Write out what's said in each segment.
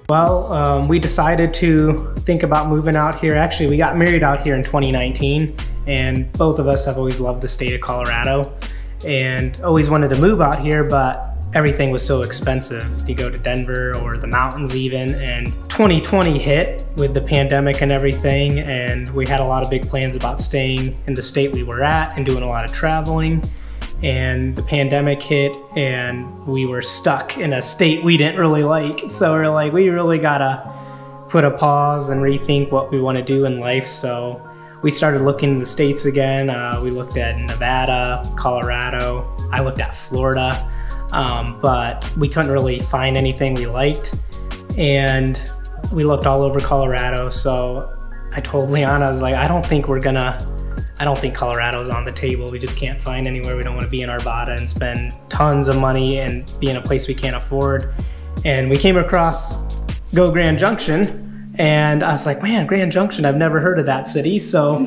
Well, we decided to think about moving out here. Actually, we got married out here in 2019, and both of us have always loved the state of Colorado and always wanted to move out here, but everything was so expensive. You go to Denver or the mountains even, and 2020 hit with the pandemic and everything, and we had a lot of big plans about staying in the state we were at and doing a lot of traveling. And the pandemic hit and we were stuck in a state we didn't really like. So we're like, we really gotta put a pause and rethink what we want to do in life. So we started looking at the states again. We looked at Nevada, Colorado. I looked at Florida, but we couldn't really find anything we liked. And we looked all over Colorado. So I told Liana, I was like, I don't think Colorado's on the table. We just can't find anywhere. We don't want to be in Arvada and spend tons of money and be in a place we can't afford. And we came across Grand Junction, and I was like, man, Grand Junction, I've never heard of that city. So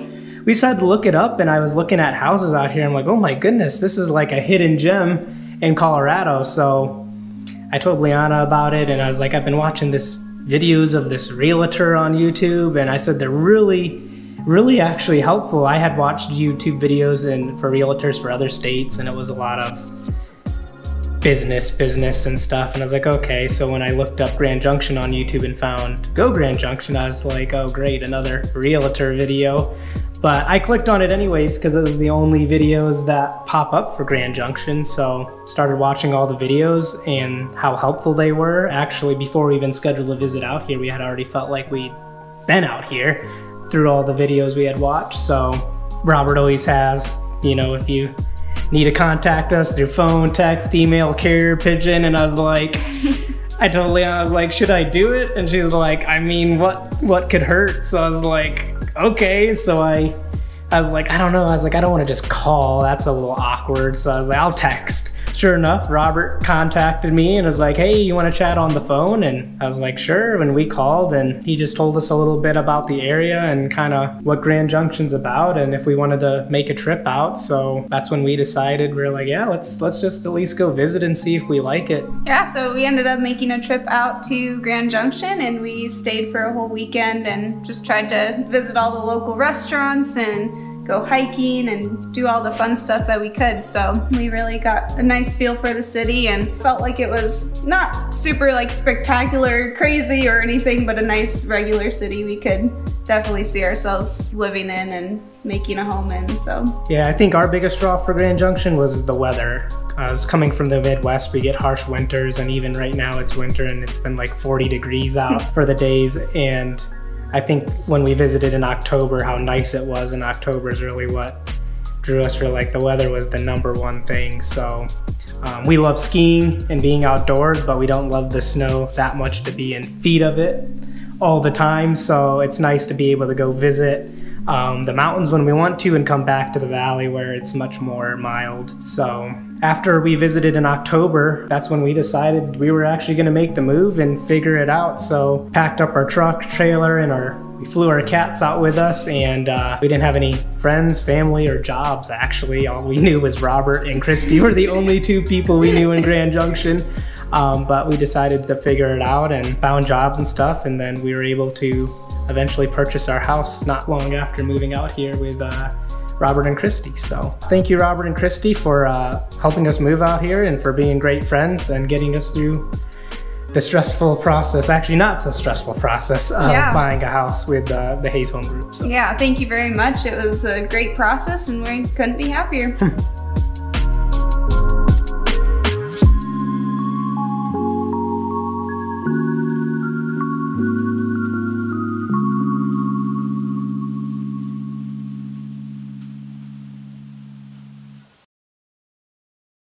we decided to look it up, and I was looking at houses out here. I'm like, oh my goodness, this is like a hidden gem in Colorado. So I told Liana about it, and I was like, I've been watching videos of this realtor on YouTube, and I said they're really actually helpful. I had watched YouTube videos for realtors for other states, and it was a lot of business and stuff. And I was like, okay. So when I looked up Grand Junction on YouTube and found Grand Junction, I was like, oh great, another realtor video. But I clicked on it anyways because it was the only videos that pop up for Grand Junction. So started watching all the videos and how helpful they were. Actually, before we even scheduled a visit out here, we had already felt like we'd been out here through all the videos we had watched. So Robert always has, if you need to contact us through phone, text, email, carrier pigeon. And I was like, I told Liana, I was like, should I do it? And she's like, I mean, what could hurt? So I was like, okay. So I was like, I don't know. I was like, I don't want to just call. That's a little awkward. So I was like, I'll text. Sure enough, Robert contacted me and was like, hey, you want to chat on the phone? And I was like, sure. And we called, and he just told us a little bit about the area and kind of what Grand Junction's about and if we wanted to make a trip out. So that's when we decided, we're like, yeah, let's just at least go visit and see if we like it. Yeah, so we ended up making a trip out to Grand Junction, and we stayed for a whole weekend and just tried to visit all the local restaurants and go hiking and do all the fun stuff that we could. So we really got a nice feel for the city and felt like it was not super spectacular, crazy or anything, but a nice regular city we could definitely see ourselves living in and making a home in. So yeah, I think our biggest draw for Grand Junction was the weather. I was coming from the Midwest, we get harsh winters, and even right now it's winter and it's been like 40 degrees out for the days. And I think when we visited in October, how nice it was in October is really what drew us. For the weather was the #1 thing. So we love skiing and being outdoors, but we don't love the snow that much to be in feet of it all the time. So it's nice to be able to go visit the mountains when we want to and come back to the valley where it's much more mild. So after we visited in October, that's when we decided we were actually going to make the move and figure it out. So packed up our truck, trailer, and we flew our cats out with us, and we didn't have any friends, family, or jobs actually. All we knew was Robert and Christie were the only two people we knew in Grand Junction. But we decided to figure it out and found jobs and stuff, and then we were able to eventually purchase our house not long after moving out here with Robert and Christie. So thank you, Robert and Christie, for helping us move out here and for being great friends and getting us through the stressful process, actually not so stressful process of buying a house with the Hayes Home Group. So. Yeah, thank you very much. It was a great process and we couldn't be happier.